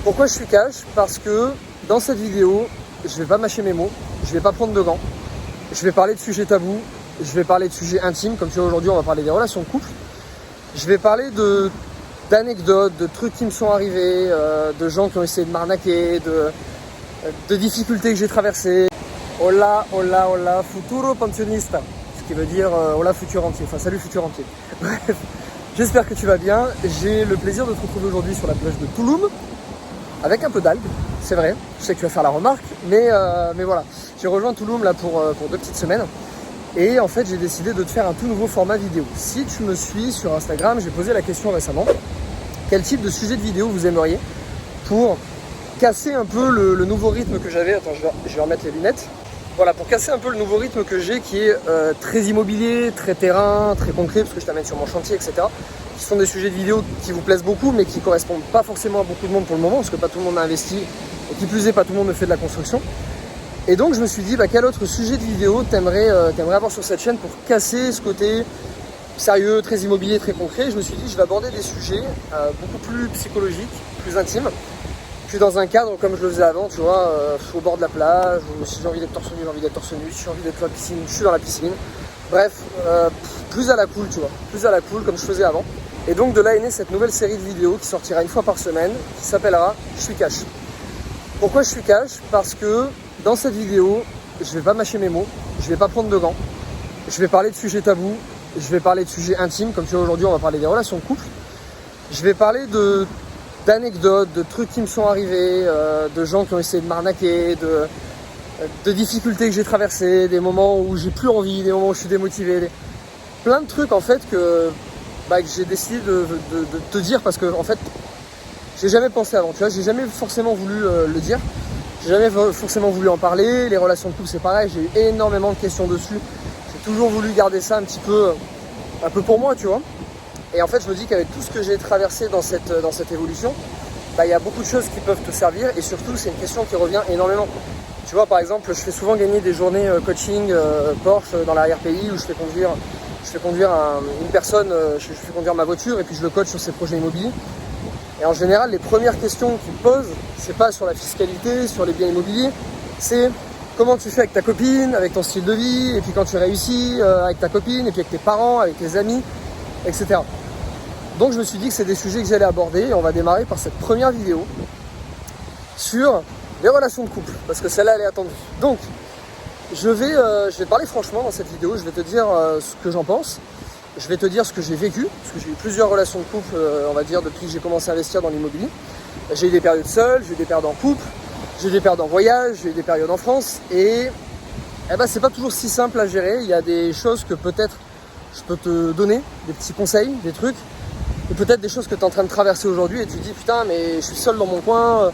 Pourquoi je suis cash? Parce que dans cette vidéo, je vais pas mâcher mes mots, je vais pas prendre de gants, je vais parler de sujets tabous, je vais parler de sujets intimes, comme tu vois aujourd'hui on va parler des relations de couple, je vais parler d'anecdotes, de trucs qui me sont arrivés, de gens qui ont essayé de m'arnaquer, de difficultés que j'ai traversées. Hola, hola, hola, futuro pensionista, ce qui veut dire hola futur entier, enfin salut futur entier. Bref, j'espère que tu vas bien, j'ai le plaisir de te retrouver aujourd'hui sur la plage de Tulum, avec un peu d'algues, c'est vrai, je sais que tu vas faire la remarque, mais voilà, j'ai rejoint Tulum là pour 2 petites semaines, et en fait j'ai décidé de te faire un tout nouveau format vidéo. Si tu me suis sur Instagram, j'ai posé la question récemment, quel type de sujet de vidéo vous aimeriez pour casser un peu le nouveau rythme que j'avais. Attends, je vais remettre les lunettes. Voilà, pour casser un peu le nouveau rythme que j'ai, qui est très immobilier, très terrain, très concret, parce que je t'amène sur mon chantier, etc. Qui sont des sujets de vidéo qui vous plaisent beaucoup, mais qui ne correspondent pas forcément à beaucoup de monde pour le moment, parce que pas tout le monde a investi, et qui plus est, pas tout le monde ne fait de la construction. Et donc je me suis dit, quel autre sujet de vidéo t'aimerais avoir sur cette chaîne pour casser ce côté sérieux, très immobilier, très concret. Je me suis dit, je vais aborder des sujets beaucoup plus psychologiques, plus intimes. Je suis dans un cadre comme je le faisais avant, tu vois, au bord de la plage, ou si j'ai envie d'être torse nu, j'ai envie d'être torse nu, si j'ai envie d'être dans la piscine, je suis dans la piscine. Bref, plus à la cool, tu vois, plus à la cool comme je faisais avant. Et donc de là est née cette nouvelle série de vidéos qui sortira 1 fois par semaine, qui s'appellera Je suis cash. Pourquoi je suis cash? Parce que dans cette vidéo, je vais pas mâcher mes mots, je vais pas prendre de gants, je vais parler de sujets tabous, je vais parler de sujets intimes, comme tu vois aujourd'hui on va parler des relations de couple. Je vais parler d'anecdotes, de trucs qui me sont arrivés, de gens qui ont essayé de m'arnaquer, de difficultés que j'ai traversées, des moments où j'ai plus envie, des moments où je suis démotivé, plein de trucs en fait que j'ai décidé de te dire, parce que en fait j'ai jamais pensé avant, tu vois, j'ai jamais forcément voulu le dire, j'ai jamais forcément voulu en parler. Les relations de couple c'est pareil, j'ai eu énormément de questions dessus, j'ai toujours voulu garder ça un peu pour moi, tu vois. Et en fait, je me dis qu'avec tout ce que j'ai traversé dans cette évolution, il y a beaucoup de choses qui peuvent te servir, et surtout, c'est une question qui revient énormément. Tu vois, par exemple, je fais souvent gagner des journées coaching Porsche dans l'arrière-pays, où je fais conduire une personne, je fais conduire ma voiture, et puis je le coach sur ses projets immobiliers. Et en général, les premières questions qu'il me pose, c'est pas sur la fiscalité, sur les biens immobiliers, c'est comment tu fais avec ta copine, avec ton style de vie, et puis quand tu réussis avec ta copine, et puis avec tes parents, avec tes amis, etc. Donc je me suis dit que c'est des sujets que j'allais aborder, et on va démarrer par cette première vidéo sur les relations de couple, parce que celle-là elle est attendue. Donc je vais parler franchement dans cette vidéo, je vais te dire ce que j'en pense, je vais te dire ce que j'ai vécu, parce que j'ai eu plusieurs relations de couple, on va dire, depuis que j'ai commencé à investir dans l'immobilier. J'ai eu des périodes seules, j'ai eu des périodes en couple, j'ai eu des périodes en voyage, j'ai eu des périodes en France, et c'est pas toujours si simple à gérer. Il y a des choses que peut-être je peux te donner, des petits conseils, des trucs, ou peut-être des choses que tu es en train de traverser aujourd'hui et tu te dis putain mais je suis seul dans mon coin,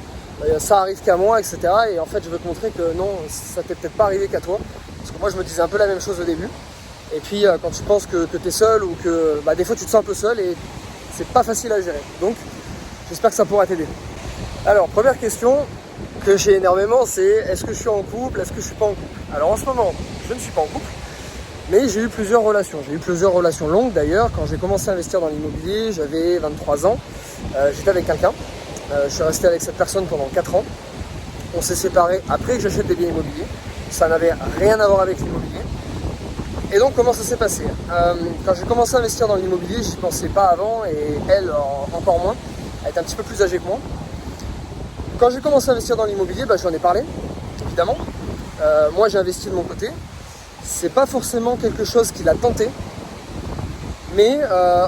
ça arrive qu'à moi, etc. Et en fait je veux te montrer que non, ça t'est peut-être pas arrivé qu'à toi, parce que moi je me disais un peu la même chose au début, et puis quand tu penses que tu es seul, ou que des fois tu te sens un peu seul, et c'est pas facile à gérer. Donc j'espère que ça pourra t'aider. Alors première question que j'ai énormément, c'est est-ce que je suis en couple, est-ce que je suis pas en couple? Alors en ce moment je ne suis pas en couple, mais j'ai eu plusieurs relations. J'ai eu plusieurs relations longues d'ailleurs. Quand j'ai commencé à investir dans l'immobilier, j'avais 23 ans. J'étais avec quelqu'un. Je suis resté avec cette personne pendant 4 ans. On s'est séparés après que j'achète des biens immobiliers. Ça n'avait rien à voir avec l'immobilier. Et donc comment ça s'est passé? Quand j'ai commencé à investir dans l'immobilier, j'y pensais pas avant, et elle encore moins. Elle était un petit peu plus âgée que moi. Quand j'ai commencé à investir dans l'immobilier, j'en ai parlé, évidemment. Moi j'ai investi de mon côté. C'est pas forcément quelque chose qui l'a tenté, mais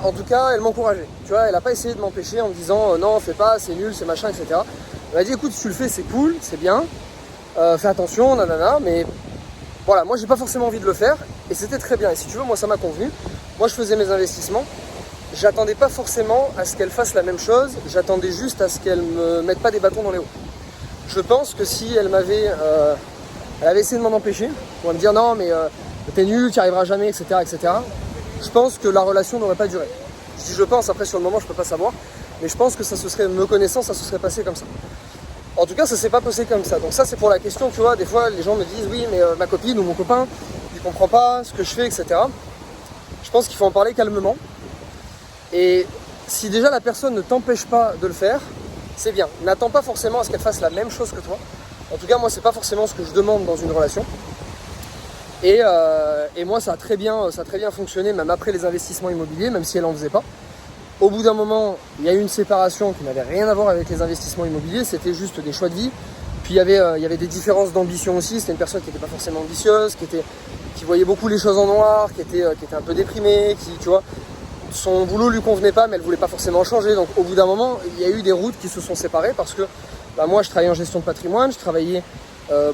en tout cas elle m'encourageait. Tu vois, elle a pas essayé de m'empêcher en me disant non fais pas, c'est nul, c'est machin, etc. Elle m'a dit écoute, si tu le fais c'est cool, c'est bien, fais attention, nanana, mais voilà, moi j'ai pas forcément envie de le faire, et c'était très bien. Et si tu veux, moi ça m'a convenu. Moi je faisais mes investissements, j'attendais pas forcément à ce qu'elle fasse la même chose, j'attendais juste à ce qu'elle me mette pas des bâtons dans les roues. Je pense que si elle avait essayé de m'en empêcher, pour me dire non mais t'es nul, tu n'y arriveras jamais, etc., etc. Je pense que la relation n'aurait pas duré. Je dis je pense, après sur le moment je peux pas savoir, mais je pense que ça se serait, me connaissant, ça se serait passé comme ça. En tout cas ça s'est pas passé comme ça. Donc ça c'est pour la question, tu vois, des fois les gens me disent oui mais ma copine ou mon copain, il comprend pas ce que je fais, etc. Je pense qu'il faut en parler calmement. Et si déjà la personne ne t'empêche pas de le faire, c'est bien. N'attends pas forcément à ce qu'elle fasse la même chose que toi. En tout cas, moi, c'est pas forcément ce que je demande dans une relation. Et moi, ça a très bien fonctionné, même après les investissements immobiliers, même si elle en faisait pas. Au bout d'un moment, il y a eu une séparation qui n'avait rien à voir avec les investissements immobiliers, c'était juste des choix de vie. Puis il y avait des différences d'ambition aussi. C'était une personne qui n'était pas forcément ambitieuse, qui voyait beaucoup les choses en noir, qui était un peu déprimée, qui, tu vois, son boulot lui convenait pas, mais elle voulait pas forcément changer. Donc au bout d'un moment, il y a eu des routes qui se sont séparées parce que moi, je travaillais en gestion de patrimoine, je travaillais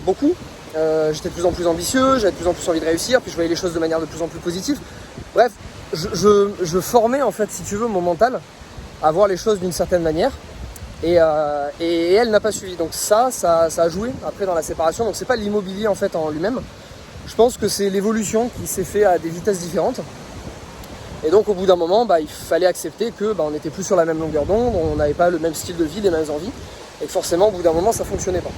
beaucoup. J'étais de plus en plus ambitieux, j'avais de plus en plus envie de réussir, puis je voyais les choses de manière de plus en plus positive. Bref, je formais en fait, si tu veux, mon mental à voir les choses d'une certaine manière. Et elle n'a pas suivi. Donc ça a joué après dans la séparation. Donc c'est pas l'immobilier en fait en lui-même. Je pense que c'est l'évolution qui s'est fait à des vitesses différentes. Et donc au bout d'un moment, il fallait accepter que on n'était plus sur la même longueur d'onde, on n'avait pas le même style de vie, les mêmes envies. Et que forcément, au bout d'un moment, ça fonctionnait pas.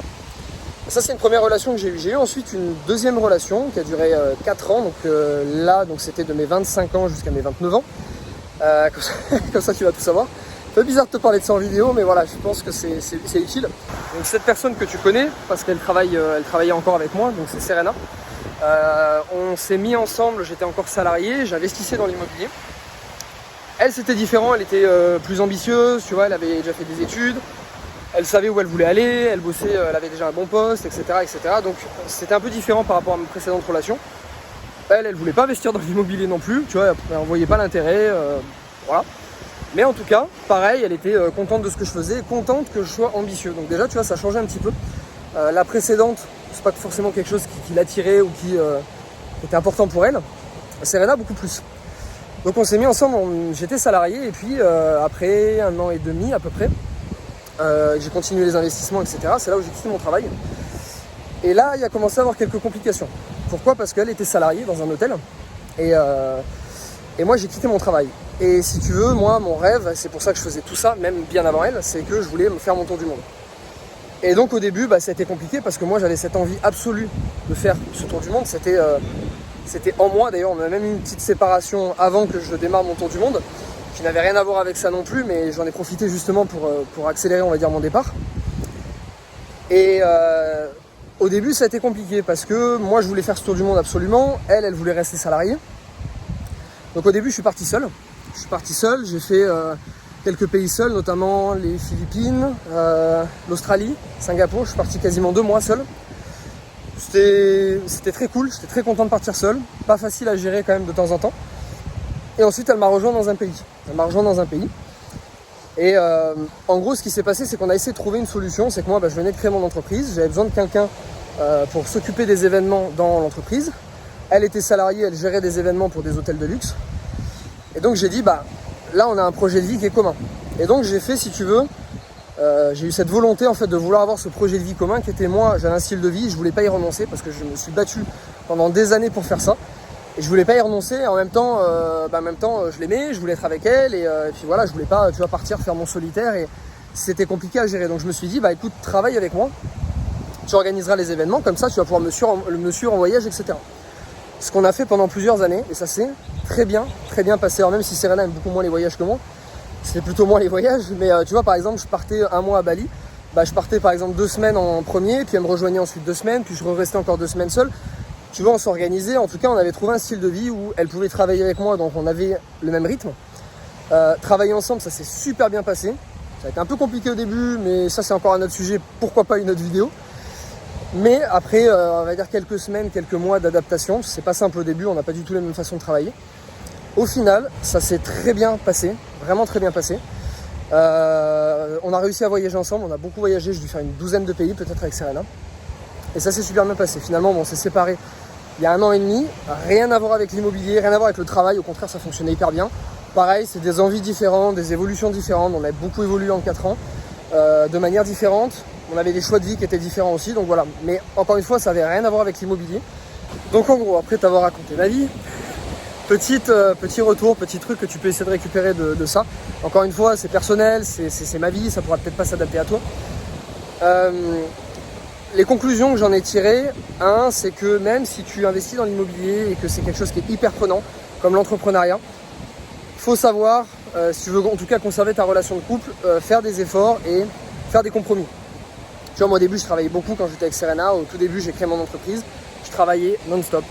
Ça, c'est une première relation que j'ai eue. J'ai eu ensuite une deuxième relation qui a duré 4 ans. Donc c'était de mes 25 ans jusqu'à mes 29 ans. Comme ça, tu vas tout savoir. C'est un peu bizarre de te parler de ça en vidéo, mais voilà, je pense que c'est utile. Donc cette personne que tu connais, parce qu'elle travaillait encore avec moi, donc c'est Serena. On s'est mis ensemble, j'étais encore salarié, j'investissais dans l'immobilier. Elle, c'était différent, elle était plus ambitieuse, tu vois, elle avait déjà fait des études. Elle savait où elle voulait aller, elle bossait, elle avait déjà un bon poste, etc. Donc c'était un peu différent par rapport à mes précédentes relations. Elle voulait pas investir dans l'immobilier non plus, tu vois, elle ne voyait pas l'intérêt, voilà. Mais en tout cas, pareil, elle était contente de ce que je faisais, contente que je sois ambitieux. Donc déjà, tu vois, ça changeait un petit peu. La précédente, c'est pas forcément quelque chose qui l'attirait ou qui était important pour elle. Serena, beaucoup plus. Donc on s'est mis ensemble, j'étais salarié, et puis après 1 an et demi à peu près, j'ai continué les investissements, etc. C'est là où j'ai quitté mon travail. Et là, il a commencé à avoir quelques complications. Pourquoi ? Parce qu'elle était salariée dans un hôtel. Et moi, j'ai quitté mon travail. Et si tu veux, moi, mon rêve, c'est pour ça que je faisais tout ça, même bien avant elle, c'est que je voulais me faire mon tour du monde. Et donc au début, ça a été compliqué parce que moi, j'avais cette envie absolue de faire ce tour du monde. C'était en moi, d'ailleurs, on a même eu une petite séparation avant que je démarre mon tour du monde, qui n'avait rien à voir avec ça non plus, mais j'en ai profité justement pour accélérer, on va dire, mon départ. Et au début, ça a été compliqué parce que moi, je voulais faire ce tour du monde absolument. Elle voulait rester salariée. Donc au début, je suis parti seul. J'ai fait quelques pays seuls, notamment les Philippines, l'Australie, Singapour. Je suis parti quasiment 2 mois seul. C'était très cool, j'étais très content de partir seul. Pas facile à gérer quand même de temps en temps. Et ensuite, elle m'a rejoint dans un pays. Et en gros, ce qui s'est passé, c'est qu'on a essayé de trouver une solution. C'est que moi, je venais de créer mon entreprise. J'avais besoin de quelqu'un pour s'occuper des événements dans l'entreprise. Elle était salariée, elle gérait des événements pour des hôtels de luxe. Et donc j'ai dit, là on a un projet de vie qui est commun. Et donc j'ai fait, si tu veux, j'ai eu cette volonté en fait de vouloir avoir ce projet de vie commun qui était moi, j'avais un style de vie, je voulais pas y renoncer parce que je me suis battu pendant des années pour faire ça. Et je voulais pas y renoncer, et en même temps, je l'aimais, je voulais être avec elle, et puis voilà, je voulais pas, tu vois, partir faire mon solitaire, et c'était compliqué à gérer. Donc je me suis dit, écoute, travaille avec moi, tu organiseras les événements, comme ça tu vas pouvoir me suivre en voyage, etc. Ce qu'on a fait pendant plusieurs années, et ça s'est très bien passé. Alors même si Serena aime beaucoup moins les voyages que moi, c'était plutôt moins les voyages, mais tu vois, par exemple, je partais 1 mois à Bali, je partais par exemple 2 semaines en premier, puis elle me rejoignait ensuite 2 semaines, puis je restais encore 2 semaines seul. Tu vois, on s'organisait, en tout cas on avait trouvé un style de vie où elle pouvait travailler avec moi, donc on avait le même rythme. Travailler ensemble, ça s'est super bien passé. Ça a été un peu compliqué au début, mais ça c'est encore un autre sujet, pourquoi pas une autre vidéo. Mais après, on va dire quelques semaines, quelques mois d'adaptation, c'est pas simple au début, on n'a pas du tout la même façon de travailler. Au final, ça s'est très bien passé, vraiment très bien passé. On a réussi à voyager ensemble, on a beaucoup voyagé, j'ai dû faire une 12aine de pays peut-être avec Serena. Et ça s'est super bien passé. Finalement, on s'est séparés il y a 1 an et demi, rien à voir avec l'immobilier, rien à voir avec le travail, au contraire ça fonctionnait hyper bien. Pareil, c'est des envies différentes, des évolutions différentes, on a beaucoup évolué en 4 ans, de manière différente. On avait des choix de vie qui étaient différents aussi, donc voilà. Mais encore une fois, ça n'avait rien à voir avec l'immobilier. Donc en gros, après t'avoir raconté ma vie, petit retour, petit truc que tu peux essayer de récupérer de ça. Encore une fois, c'est personnel, c'est ma vie, ça pourra peut-être pas s'adapter à toi. Les conclusions que j'en ai tirées, c'est que même si tu investis dans l'immobilier et que c'est quelque chose qui est hyper prenant, comme l'entrepreneuriat, il faut savoir, si tu veux en tout cas conserver ta relation de couple, faire des efforts et faire des compromis. Tu vois, moi au début je travaillais beaucoup quand j'étais avec Serena. Au tout début j'ai créé mon entreprise, je travaillais non-stop.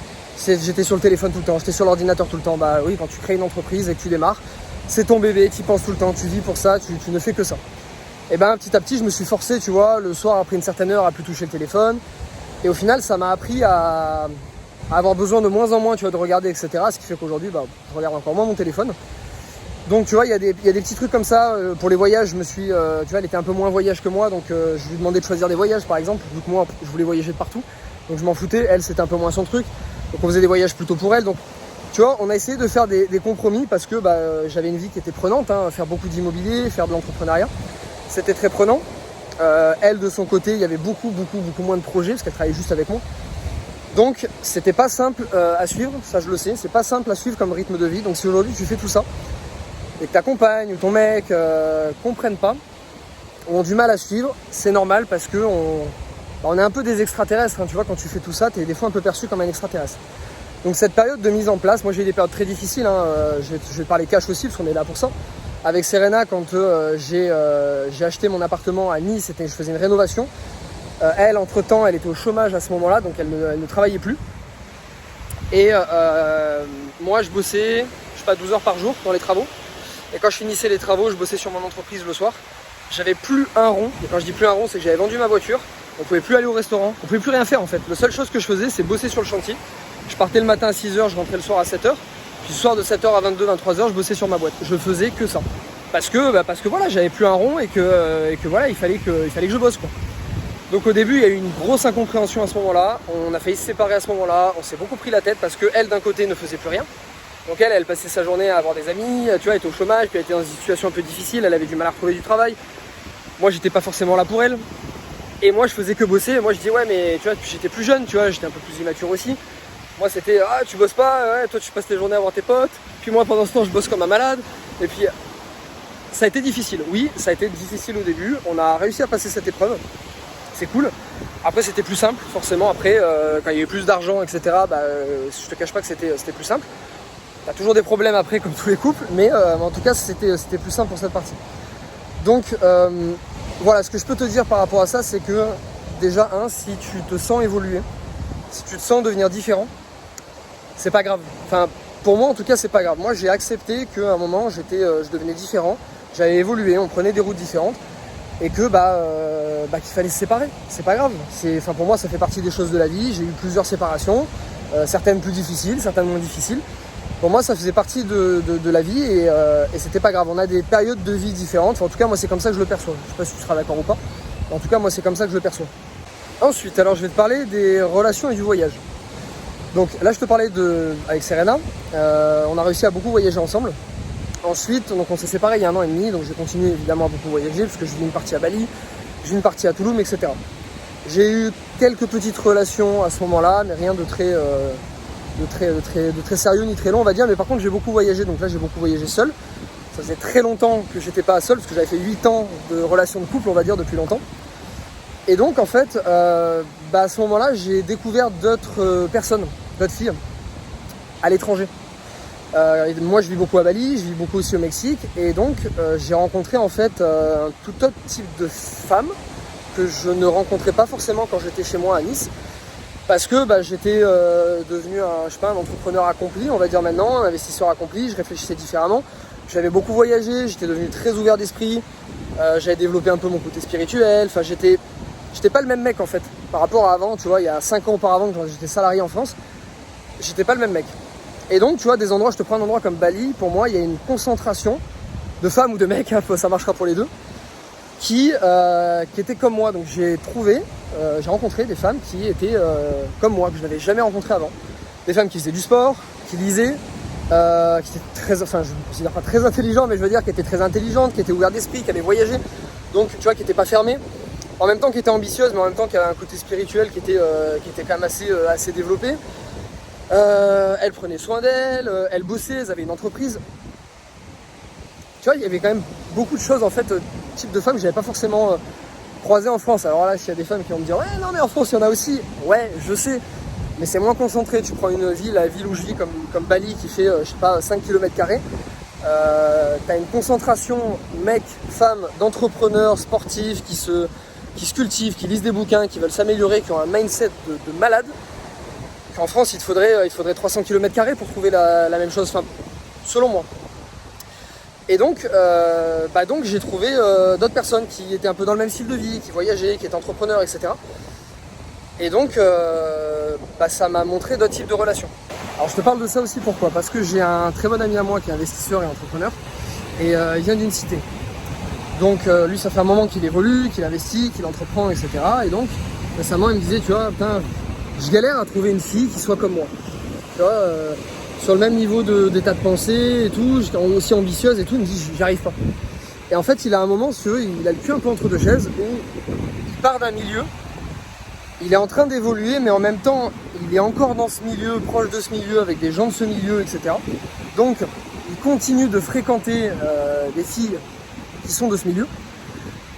J'étais sur le téléphone tout le temps, j'étais sur l'ordinateur tout le temps. Bah oui, quand tu crées une entreprise et que tu démarres, c'est ton bébé, tu y penses tout le temps, tu vis pour ça, tu ne fais que ça. Et ben petit à petit je me suis forcé, tu vois, le soir après une certaine heure à plus toucher le téléphone. Et au final ça m'a appris à avoir besoin de moins en moins, tu vois, de regarder, etc. Ce qui fait qu'aujourd'hui, bah, je regarde encore moins mon téléphone. Donc tu vois, il y a des petits trucs comme ça. Pour les voyages, tu vois, elle était un peu moins voyage que moi, donc je lui demandais de choisir des voyages par exemple, vu que moi je voulais voyager de partout. Donc je m'en foutais, elle c'était un peu moins son truc. Donc on faisait des voyages plutôt pour elle. Donc tu vois, on a essayé de faire des compromis parce que bah, j'avais une vie qui était prenante, hein, faire beaucoup d'immobilier, faire de l'entrepreneuriat. C'était très prenant. Elle de son côté, il y avait beaucoup moins de projets parce qu'elle travaillait juste avec moi. Donc c'était pas simple à suivre, ça je le sais, c'est pas simple à suivre comme rythme de vie. Donc si aujourd'hui tu fais tout ça et que ta compagne ou ton mec comprennent pas ou ont du mal à suivre, c'est normal parce que on est un peu des extraterrestres, hein, tu vois, quand tu fais tout ça, t'es des fois un peu perçu comme un extraterrestre. Donc cette période de mise en place, moi j'ai eu des périodes très difficiles, hein, je vais parler cash aussi parce qu'on est là pour ça. Avec Serena, quand j'ai acheté mon appartement à Nice, je faisais une rénovation. Elle, entre-temps, elle était au chômage à ce moment-là, donc elle ne travaillait plus. Et moi, je bossais, je sais pas, 12 heures par jour dans les travaux. Et quand je finissais les travaux, je bossais sur mon entreprise le soir. J'avais plus un rond. Et quand je dis plus un rond, c'est que j'avais vendu ma voiture. On pouvait plus aller au restaurant. On pouvait plus rien faire en fait. La seule chose que je faisais, c'est bosser sur le chantier. Je partais le matin à 6h, je rentrais le soir à 7h. Puis le soir de 7h à 22, 23h, je bossais sur ma boîte. Je faisais que ça. Parce que voilà, j'avais plus un rond et que voilà, il fallait que je bosse quoi. Donc au début, il y a eu une grosse incompréhension à ce moment-là. On a failli se séparer à ce moment-là. On s'est beaucoup pris la tête parce qu'elle, d'un côté, ne faisait plus rien. Donc elle passait sa journée à avoir des amis, tu vois, elle était au chômage, puis elle était dans une situation un peu difficile, elle avait du mal à retrouver du travail. Moi, j'étais pas forcément là pour elle. Et moi, je faisais que bosser. Moi, je dis, ouais, mais tu vois, j'étais plus jeune, tu vois, j'étais un peu plus immature aussi. Moi, c'était, ah, tu bosses pas, ouais, toi, tu passes tes journées à voir tes potes. Puis moi, pendant ce temps, je bosse comme un malade. Et puis, ça a été difficile. Oui, ça a été difficile au début. On a réussi à passer cette épreuve. C'est cool. Après, c'était plus simple, forcément. Après, quand il y a eu plus d'argent, etc., je te cache pas que c'était plus simple. T'as toujours des problèmes après, comme tous les couples, mais en tout cas, c'était plus simple pour cette partie. Donc, voilà, ce que je peux te dire par rapport à ça, c'est que déjà, si tu te sens évoluer, si tu te sens devenir différent, c'est pas grave. Enfin, pour moi, en tout cas, c'est pas grave. Moi, j'ai accepté qu'à un moment, je devenais différent, j'avais évolué, on prenait des routes différentes. Et que qu'il fallait se séparer, c'est pas grave. Pour moi ça fait partie des choses de la vie. J'ai eu plusieurs séparations, certaines plus difficiles, certaines moins difficiles. Pour moi ça faisait partie de la vie et c'était pas grave. On a des périodes de vie différentes, en tout cas moi c'est comme ça que je le perçois. Je sais pas si tu seras d'accord ou pas, mais en tout cas moi c'est comme ça que je le perçois. Ensuite, alors je vais te parler des relations et du voyage. Donc là je te parlais avec Serena, on a réussi à beaucoup voyager ensemble. Ensuite, donc on s'est séparés il y a 1 an et demi, donc j'ai continué évidemment à beaucoup voyager parce que j'ai eu une partie à Bali, j'ai eu une partie à Toulouse, etc. J'ai eu quelques petites relations à ce moment-là, mais rien de très sérieux ni très long, on va dire. Mais par contre, j'ai beaucoup voyagé, donc là j'ai beaucoup voyagé seul. Ça faisait très longtemps que j'étais pas seul parce que j'avais fait 8 ans de relations de couple, on va dire, depuis longtemps. Et donc en fait, à ce moment-là, j'ai découvert d'autres personnes, d'autres filles à l'étranger. Moi je vis beaucoup à Bali, je vis beaucoup aussi au Mexique et donc j'ai rencontré en fait un tout autre type de femmes que je ne rencontrais pas forcément quand j'étais chez moi à Nice parce que j'étais devenu un entrepreneur accompli, on va dire maintenant, un investisseur accompli, je réfléchissais différemment, j'avais beaucoup voyagé, j'étais devenu très ouvert d'esprit, j'avais développé un peu mon côté spirituel, enfin j'étais pas le même mec en fait par rapport à avant, tu vois, il y a 5 ans auparavant quand j'étais salarié en France, j'étais pas le même mec. Et donc, tu vois, des endroits, je te prends un endroit comme Bali, pour moi, il y a une concentration de femmes ou de mecs, hein, ça marchera pour les deux, qui étaient comme moi. Donc, j'ai rencontré des femmes qui étaient comme moi, que je n'avais jamais rencontrées avant. Des femmes qui faisaient du sport, qui lisaient, qui étaient je ne me considère pas très intelligentes, mais je veux dire qui étaient très intelligentes, qui étaient ouvertes d'esprit, qui avaient voyagé, donc, tu vois, qui n'étaient pas fermées. En même temps, qui étaient ambitieuses, mais en même temps, qui avaient un côté spirituel qui était quand même assez développé. Elle prenait soin d'elle, elle bossait, elle avait une entreprise. Tu vois, il y avait quand même beaucoup de choses en fait, type de femmes que j'avais pas forcément croisées en France. Alors là, s'il y a des femmes qui vont me dire ouais non mais en France il y en a aussi, ouais je sais, mais c'est moins concentré. Tu prends une ville, la ville où je vis comme Bali qui fait 5 km², t'as une concentration mec-femme femmes d'entrepreneurs sportifs qui se cultivent, qui lisent des bouquins, qui veulent s'améliorer, qui ont un mindset de malade, qu'en France il te faudrait 300 km² pour trouver la même chose, enfin, selon moi. Et donc j'ai trouvé d'autres personnes qui étaient un peu dans le même style de vie, qui voyageaient, qui étaient entrepreneurs, etc. Et donc ça m'a montré d'autres types de relations. Alors je te parle de ça aussi pourquoi ? Parce que j'ai un très bon ami à moi qui est investisseur et entrepreneur, et il vient d'une cité. Donc lui ça fait un moment qu'il évolue, qu'il investit, qu'il entreprend, etc. Et donc récemment il me disait, tu vois, putain, je galère à trouver une fille qui soit comme moi. Tu vois, sur le même niveau d'état de pensée et tout, aussi ambitieuse et tout, il me dit j'y arrive pas. Et en fait il a un moment, si tu veux, il a le cul un peu entre deux chaises, où il part d'un milieu, il est en train d'évoluer, mais en même temps il est encore dans ce milieu, proche de ce milieu, avec des gens de ce milieu, etc. Donc il continue de fréquenter des filles qui sont de ce milieu,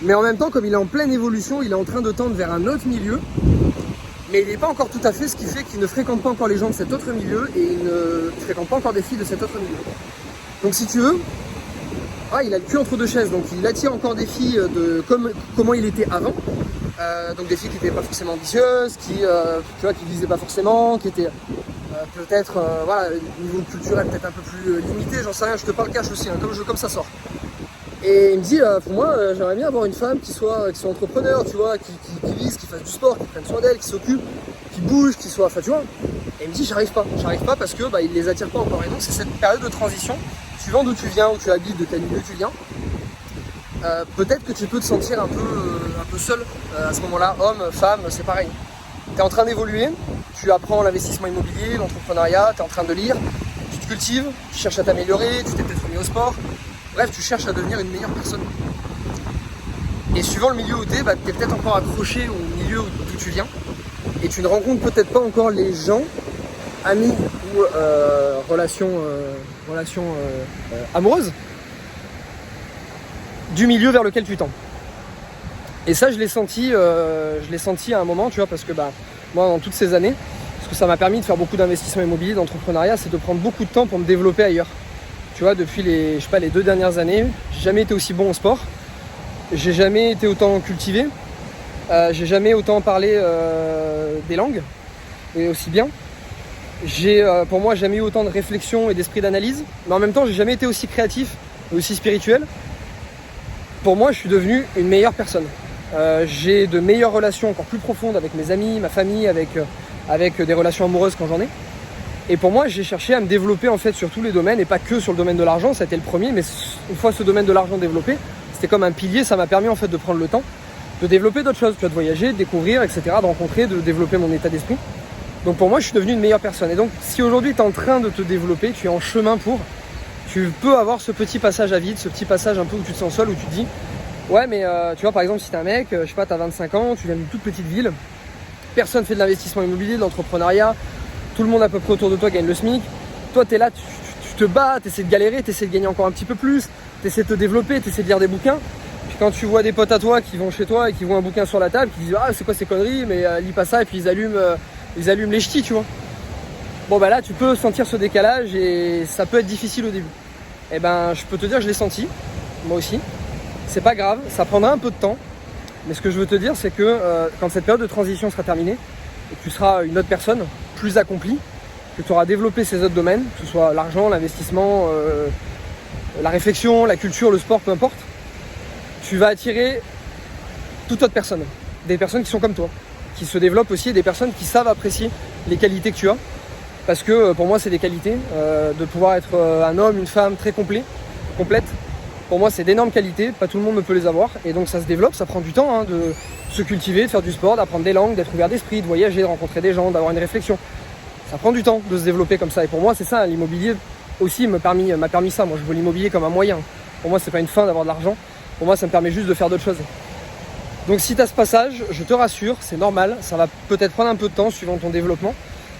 mais en même temps, comme il est en pleine évolution, il est en train de tendre vers un autre milieu, mais il n'est pas encore tout à fait, ce qui fait qu'il ne fréquente pas encore les gens de cet autre milieu, et il ne fréquente pas encore des filles de cet autre milieu. Donc si tu veux, il a le cul entre deux chaises, donc il attire encore des filles de comment il était avant, donc des filles qui n'étaient pas forcément ambitieuses, qui visaient pas forcément, qui étaient peut-être, niveau culturel peut-être un peu plus limité, j'en sais rien, je te parle cash aussi, hein, comme ça sort. Et il me dit, pour moi, j'aimerais bien avoir une femme qui soit entrepreneur, tu vois, qui vise, qui fasse du sport, qui prenne soin d'elle, qui s'occupe, qui bouge, qui soit, enfin tu vois. Et il me dit, j'arrive pas parce que il les attire pas encore. Et donc c'est cette période de transition, suivant d'où tu viens, où tu habites, de quel milieu tu viens. Peut-être que tu peux te sentir un peu seul à ce moment-là, homme, femme, c'est pareil. Tu es en train d'évoluer, tu apprends l'investissement immobilier, l'entrepreneuriat, tu es en train de lire, tu te cultives, tu cherches à t'améliorer, tu t'es peut-être mis au sport. Bref, tu cherches à devenir une meilleure personne. Et suivant le milieu où tu es, tu es peut-être encore accroché au milieu d'où tu viens. Et tu ne rencontres peut-être pas encore les gens, amis ou relations amoureuses du milieu vers lequel tu tends. Et ça, je l'ai senti à un moment, tu vois, parce que moi, dans toutes ces années, ce que ça m'a permis de faire beaucoup d'investissements immobiliers, d'entrepreneuriat, c'est de prendre beaucoup de temps pour me développer ailleurs. Tu vois, depuis les 2 dernières années, j'ai jamais été aussi bon au sport, j'ai jamais été autant cultivé, j'ai jamais autant parlé des langues, et aussi bien. J'ai, pour moi, jamais eu autant de réflexion et d'esprit d'analyse, mais en même temps, j'ai jamais été aussi créatif et aussi spirituel. Pour moi, je suis devenu une meilleure personne. J'ai de meilleures relations encore plus profondes avec mes amis, ma famille, avec des relations amoureuses quand j'en ai. Et pour moi, j'ai cherché à me développer en fait sur tous les domaines et pas que sur le domaine de l'argent, ça a été le premier, mais une fois ce domaine de l'argent développé, c'était comme un pilier, ça m'a permis en fait de prendre le temps de développer d'autres choses, tu vois, de voyager, de découvrir, etc., de rencontrer, de développer mon état d'esprit. Donc pour moi, je suis devenu une meilleure personne. Et donc, si aujourd'hui tu es en train de te développer, tu es en chemin tu peux avoir ce petit passage à vide, ce petit passage un peu où tu te sens seul, où tu te dis, ouais, mais tu vois, par exemple, si t'es un mec, je sais pas, t'as 25 ans, tu viens d'une toute petite ville, personne fait de l'investissement immobilier, de l'entrepreneuriat, tout le monde à peu près autour de toi gagne le SMIC. Toi, tu es là, tu te bats, tu essaies de galérer, tu essaies de gagner encore un petit peu plus, tu essaies de te développer, tu essaies de lire des bouquins. Puis quand tu vois des potes à toi qui vont chez toi et qui voient un bouquin sur la table, qui disent « Ah, c'est quoi ces conneries ?» mais lis pas ça, et puis ils allument les ch'tis, tu vois. Bon, là, tu peux sentir ce décalage et ça peut être difficile au début. Et je peux te dire, je l'ai senti, moi aussi. C'est pas grave, ça prendra un peu de temps. Mais ce que je veux te dire, c'est que quand cette période de transition sera terminée, et que tu seras une autre personne, plus accomplie, que tu auras développé ces autres domaines, que ce soit l'argent, l'investissement, la réflexion, la culture, le sport, peu importe, tu vas attirer toute autre personne. Des personnes qui sont comme toi, qui se développent aussi, et des personnes qui savent apprécier les qualités que tu as. Parce que pour moi, c'est des qualités, de pouvoir être un homme, une femme très complète. Pour moi, c'est d'énormes qualités, pas tout le monde ne peut les avoir. Et donc ça se développe, ça prend du temps de se cultiver, de faire du sport, d'apprendre des langues, d'être ouvert d'esprit, de voyager, de rencontrer des gens, d'avoir une réflexion. Ça prend du temps de se développer comme ça. Et pour moi, c'est ça, l'immobilier aussi m'a permis ça. Moi, je vois l'immobilier comme un moyen. Pour moi, c'est pas une fin d'avoir de l'argent. Pour moi, ça me permet juste de faire d'autres choses. Donc si tu as ce passage, je te rassure, c'est normal. Ça va peut-être prendre un peu de temps suivant ton développement.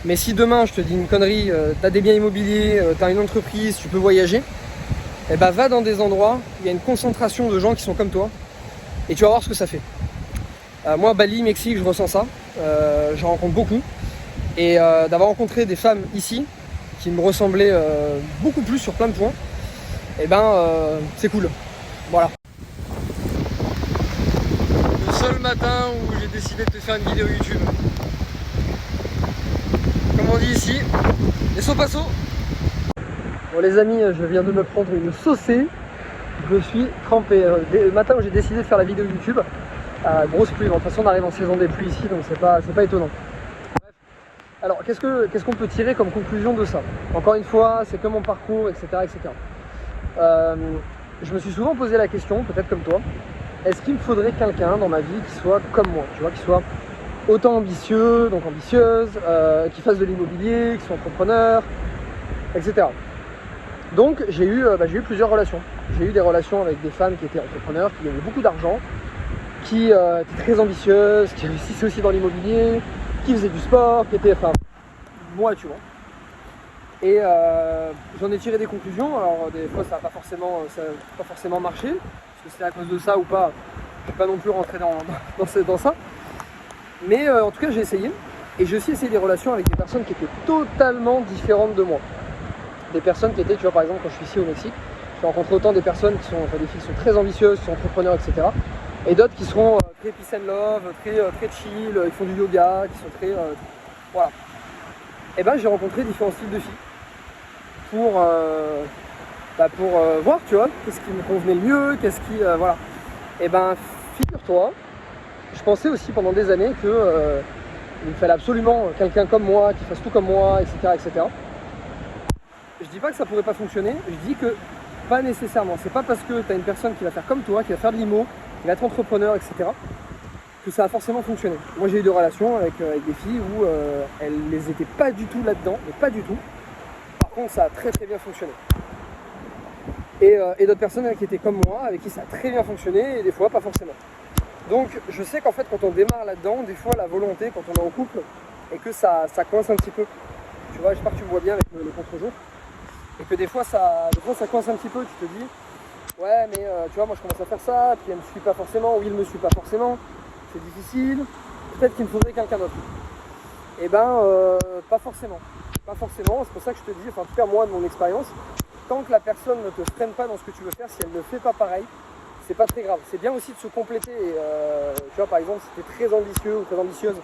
Mais si demain, je te dis une connerie, tu as des biens immobiliers, tu as une entreprise, tu peux voyager, va dans des endroits où il y a une concentration de gens qui sont comme toi et tu vas voir ce que ça fait. Moi, Bali, Mexique, je ressens ça. J'en rencontre beaucoup. Et d'avoir rencontré des femmes ici qui me ressemblaient beaucoup plus sur plein de points, c'est cool. Voilà. décidé de te faire une vidéo YouTube. Comme on dit ici, les sopasso. Bon les amis, je viens de me prendre une saucée. Je suis trempé. Le matin où j'ai décidé de faire la vidéo YouTube, grosse pluie. Bon, de toute façon on arrive en saison des pluies ici, donc c'est pas étonnant. Bref. Alors qu'est-ce qu'on peut tirer comme conclusion de ça? Encore une fois, c'est que mon parcours, etc. etc. Je me suis souvent posé la question, peut-être comme toi, est-ce qu'il me faudrait quelqu'un dans ma vie qui soit comme moi, tu vois, qui soit autant ambitieux, donc ambitieuse, qui fasse de l'immobilier, qui soit entrepreneur, etc. Donc j'ai eu plusieurs relations. J'ai eu des relations avec des femmes qui étaient entrepreneurs, qui gagnaient beaucoup d'argent, qui étaient très ambitieuses, qui réussissaient aussi dans l'immobilier, qui faisaient du sport, qui étaient, enfin, moi tu vois. Et j'en ai tiré des conclusions. Alors des fois ça n'a pas forcément marché, parce que c'était à cause de ça ou pas, je ne vais pas non plus rentrer dans ça. Mais en tout cas j'ai essayé, et j'ai aussi essayé des relations avec des personnes qui étaient totalement différentes de moi. Des personnes qui étaient, tu vois, par exemple quand je suis ici au Mexique, j'ai rencontré autant des personnes qui sont, enfin, des filles qui sont très ambitieuses, qui sont entrepreneurs, etc. Et d'autres qui seront très peace and love, très chill, qui font du yoga, qui sont très... voilà. Et ben j'ai rencontré différents styles de filles pour voir, tu vois, qu'est-ce qui me convenait le mieux, qu'est-ce qui... voilà. Et ben figure-toi, je pensais aussi pendant des années que il me fallait absolument quelqu'un comme moi, qui fasse tout comme moi, etc. etc. Je dis pas que ça pourrait pas fonctionner, je dis que pas nécessairement. C'est pas parce que tu as une personne qui va faire comme toi, qui va faire de l'IMO, qui va être entrepreneur, etc., que ça a forcément fonctionné. Moi j'ai eu des relations avec des filles où elles les étaient pas du tout là-dedans, mais pas du tout. Par contre ça a très très bien fonctionné. Et d'autres personnes qui étaient comme moi, avec qui ça a très bien fonctionné, et des fois pas forcément. Donc je sais qu'en fait quand on démarre là-dedans, des fois la volonté quand on est en couple, et que ça coince un petit peu. Tu vois, j'espère que tu me vois bien avec le contre-jour. Et que des fois ça coince un petit peu, tu te dis ouais mais tu vois moi je commence à faire ça, puis elle me suit pas forcément, ou il me suit pas forcément, c'est difficile, peut-être qu'il me faudrait quelqu'un d'autre. Et ben pas forcément, c'est pour ça que je te dis, enfin en tout cas moi de mon expérience, tant que la personne ne te freine pas dans ce que tu veux faire, si elle ne fait pas pareil, c'est pas très grave. C'est bien aussi de se compléter, et tu vois par exemple si tu es très ambitieux ou très ambitieuse,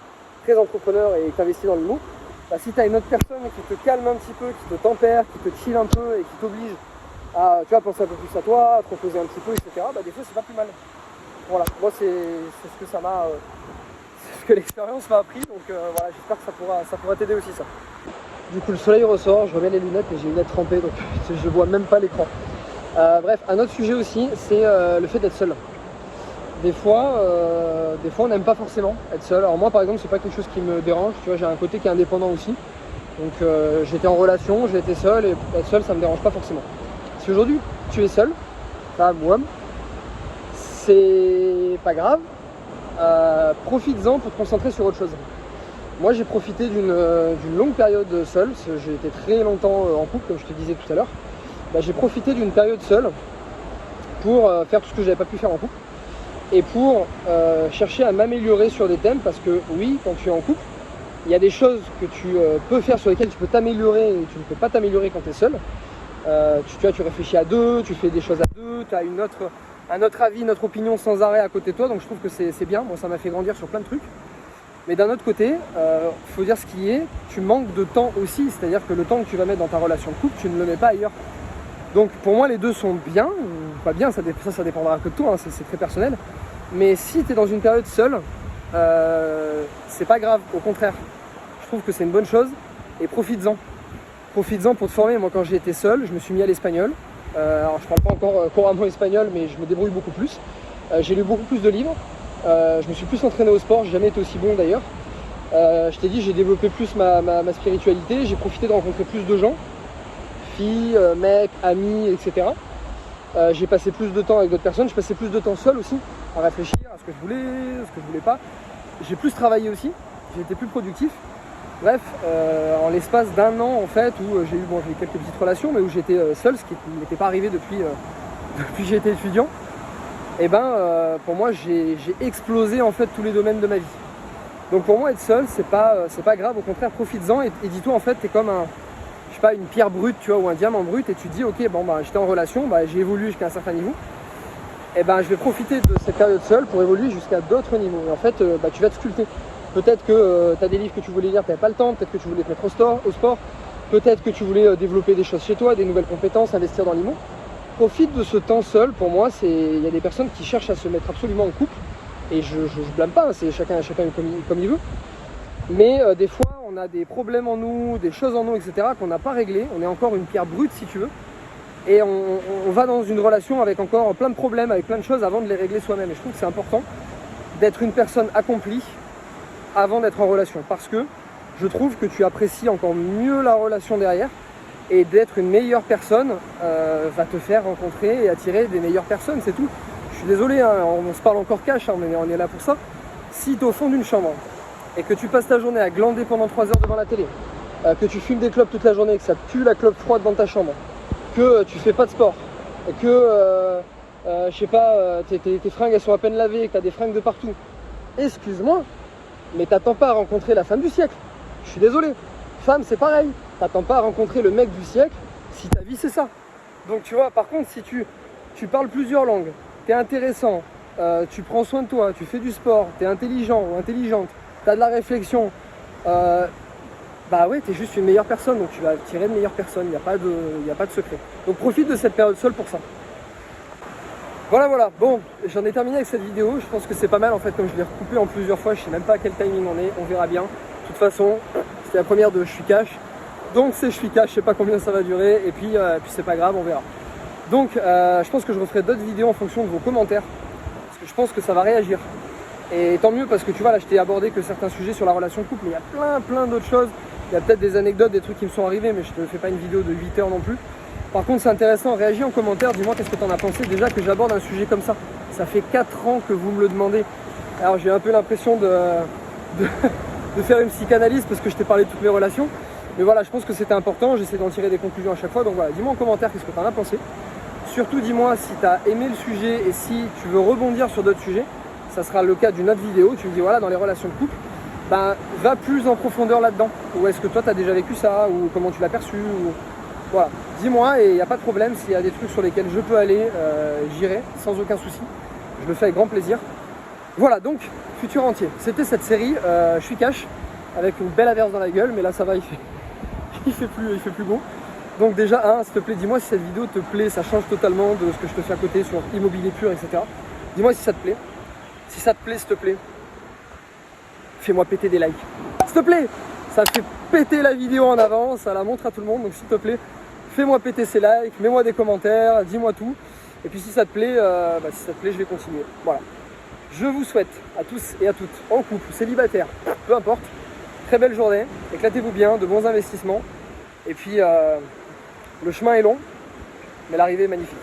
très entrepreneur et que tu investis dans l'IMO, bah, si tu as une autre personne qui te calme un petit peu, qui te tempère, qui te chill un peu et qui t'oblige à, tu vois, penser un peu plus à toi, à te reposer un petit peu, etc., bah, des fois c'est pas plus mal. Voilà, moi c'est ce que ça m'a, c'est ce que l'expérience m'a appris, donc voilà, j'espère que ça pourra t'aider aussi ça. Du coup le soleil ressort, je remets les lunettes et j'ai les lunettes trempées, donc je vois même pas l'écran. Bref, un autre sujet aussi, c'est le fait d'être seul. Des fois on n'aime pas forcément être seul. Alors moi par exemple c'est pas quelque chose qui me dérange, tu vois, j'ai un côté qui est indépendant aussi. Donc j'étais en relation, j'ai été seul, et être seul ça me dérange pas forcément. Si aujourd'hui tu es seul, femme ou homme, c'est pas grave, profites-en pour te concentrer sur autre chose. Moi j'ai profité d'une longue période seule, parce que j'ai été très longtemps en couple comme je te disais tout à l'heure. Bah, j'ai profité d'une période seule pour faire tout ce que j'avais pas pu faire en couple. Et pour chercher à m'améliorer sur des thèmes, parce que oui, quand tu es en couple, il y a des choses que tu peux faire sur lesquelles tu peux t'améliorer et tu ne peux pas t'améliorer quand tu es seul. Tu réfléchis à deux, tu fais des choses à deux, tu as un autre avis, une autre opinion sans arrêt à côté de toi, donc je trouve que c'est bien. Moi ça m'a fait grandir sur plein de trucs. Mais d'un autre côté, faut dire ce qui est, tu manques de temps aussi, c'est-à-dire que le temps que tu vas mettre dans ta relation de couple, tu ne le mets pas ailleurs. Donc pour moi les deux sont bien, ou pas bien, ça dépendra que de toi, hein, c'est très personnel. Mais si tu es dans une période seule, c'est pas grave, au contraire. Je trouve que c'est une bonne chose, et profites-en. Profites-en pour te former. Moi quand j'ai été seul, je me suis mis à l'espagnol. Alors je parle pas encore couramment espagnol, mais je me débrouille beaucoup plus. J'ai lu beaucoup plus de livres, je me suis plus entraîné au sport, j'ai jamais été aussi bon d'ailleurs. Je t'ai dit, j'ai développé plus ma spiritualité, j'ai profité de rencontrer plus de gens. Filles, mecs, amis, etc. J'ai passé plus de temps avec d'autres personnes, je passais plus de temps seul aussi, à réfléchir à ce que je voulais, ce que je voulais pas. J'ai plus travaillé aussi, j'ai été plus productif. Bref, en l'espace d'un an en fait, où j'ai eu quelques petites relations, mais où j'étais seul, ce qui n'était pas arrivé depuis que j'ai été étudiant. Et pour moi j'ai explosé en fait tous les domaines de ma vie. Donc pour moi être seul c'est pas grave, au contraire profites-en et dis-toi en fait t'es comme une pierre brute, tu vois, ou un diamant brut, et tu te dis ok j'étais en relation, j'ai évolué jusqu'à un certain niveau, et ben je vais profiter de cette période seule pour évoluer jusqu'à d'autres niveaux. Et en fait, tu vas te sculpter. Peut-être que tu as des livres que tu voulais lire, tu n'avais pas le temps, peut-être que tu voulais te mettre au sport, peut-être que tu voulais développer des choses chez toi, des nouvelles compétences, investir dans l'IMO. Profite de ce temps seul. Pour moi, il y a des personnes qui cherchent à se mettre absolument en couple, et je blâme pas, c'est chacun comme il veut. Mais des fois, on a des problèmes en nous, des choses en nous, etc. qu'on n'a pas réglées. On est encore une pierre brute, si tu veux. Et on va dans une relation avec encore plein de problèmes, avec plein de choses avant de les régler soi-même. Et je trouve que c'est important d'être une personne accomplie avant d'être en relation. Parce que je trouve que tu apprécies encore mieux la relation derrière. Et d'être une meilleure personne va te faire rencontrer et attirer des meilleures personnes, c'est tout. Je suis désolé, hein, on se parle encore cash, hein, mais on est là pour ça. Si tu es au fond d'une chambre et que tu passes ta journée à glander pendant 3 heures devant la télé, que tu fumes des clopes toute la journée et que ça pue la clope froide dans ta chambre, que tu fais pas de sport, que je sais pas, tes fringues elles sont à peine lavées, que tu as des fringues de partout, excuse-moi, mais t'attends pas à rencontrer la femme du siècle. Je suis désolé. Femme, c'est pareil. T'attends pas à rencontrer le mec du siècle si ta vie c'est ça. Donc tu vois, par contre, si tu parles plusieurs langues, t'es intéressant, tu prends soin de toi, tu fais du sport, t'es intelligent ou intelligente, t'as de la réflexion, bah ouais, t'es juste une meilleure personne, donc tu vas attirer de meilleures personnes, il n'y a pas de secret. Donc profite de cette période seule pour ça. Voilà, bon, j'en ai terminé avec cette vidéo, je pense que c'est pas mal en fait, comme je l'ai recoupé en plusieurs fois, je sais même pas à quel timing on est, on verra bien. De toute façon, c'était la première de Je suis cash, donc c'est Je suis cash, je sais pas combien ça va durer, et puis c'est pas grave, on verra. Donc je pense que je referai d'autres vidéos en fonction de vos commentaires, parce que je pense que ça va réagir. Et tant mieux, parce que tu vois, là je t'ai abordé que certains sujets sur la relation de couple, mais il y a plein d'autres choses, il y a peut-être des anecdotes, des trucs qui me sont arrivés, mais je te fais pas une vidéo de 8 heures non plus. Par contre, c'est intéressant, réagis en commentaire, dis-moi qu'est-ce que tu en as pensé déjà que j'aborde un sujet comme ça. Ça fait 4 ans que vous me le demandez. Alors j'ai un peu l'impression de faire une psychanalyse parce que je t'ai parlé de toutes mes relations. Mais voilà, je pense que c'était important, j'essaie d'en tirer des conclusions à chaque fois. Donc voilà, dis-moi en commentaire qu'est-ce que tu en as pensé. Surtout dis-moi si tu as aimé le sujet et si tu veux rebondir sur d'autres sujets. Ça sera le cas d'une autre vidéo. Tu me dis voilà, dans les relations de couple, ben, va plus en profondeur là-dedans. Ou est-ce que toi tu as déjà vécu ça, ou comment tu l'as perçu, ou... Voilà, dis-moi et il n'y a pas de problème, s'il y a des trucs sur lesquels je peux aller, j'irai sans aucun souci. Je le fais avec grand plaisir. Voilà, donc, futur entier. C'était cette série, Je suis cash, avec une belle averse dans la gueule, mais là ça va, il fait plus beau. Donc déjà, s'il te plaît, dis-moi si cette vidéo te plaît, ça change totalement de ce que je te fais à côté sur immobilier pur, etc. Dis-moi si ça te plaît. Si ça te plaît, s'il te plaît, fais-moi péter des likes. S'il te plaît, ça fait péter la vidéo en avant, ça la montre à tout le monde, donc s'il te plaît, fais-moi péter ces likes, mets-moi des commentaires, dis-moi tout. Et puis si ça te plaît, je vais continuer. Voilà. Je vous souhaite à tous et à toutes, en couple ou célibataire, peu importe, très belle journée, éclatez-vous bien, de bons investissements. Et puis le chemin est long, mais l'arrivée est magnifique.